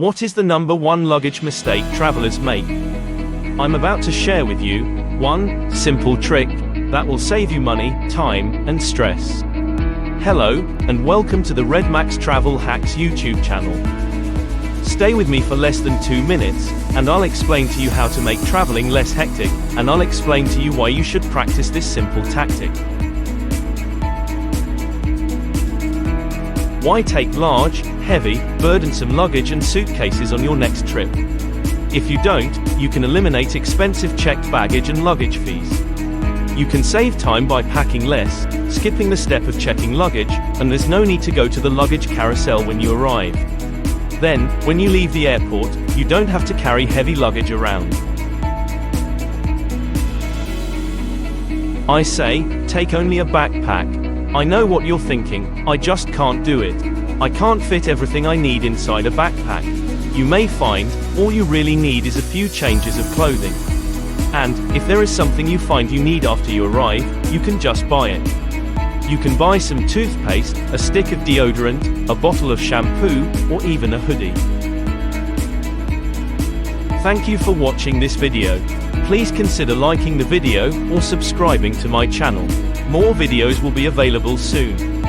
What is the number one luggage mistake travelers make? I'm about to share with you one simple trick that will save you money, time, and stress. Hello, and welcome to the Red Max Travel Hacks YouTube channel. Stay with me for less than 2 minutes, and I'll explain to you how to make traveling less hectic, and I'll explain to you why you should practice this simple tactic. Why take large, heavy, burdensome luggage and suitcases on your next trip? If you don't, you can eliminate expensive checked baggage and luggage fees. You can save time by packing less, skipping the step of checking luggage, and there's no need to go to the luggage carousel when you arrive. Then, when you leave the airport, you don't have to carry heavy luggage around. I say, take only a backpack. I know what you're thinking, I just can't do it. I can't fit everything I need inside a backpack. You may find, all you really need is a few changes of clothing. And, if there is something you find you need after you arrive, you can just buy it. You can buy some toothpaste, a stick of deodorant, a bottle of shampoo, or even a hoodie. Thank you for watching this video. Please consider liking the video, or subscribing to my channel. More videos will be available soon.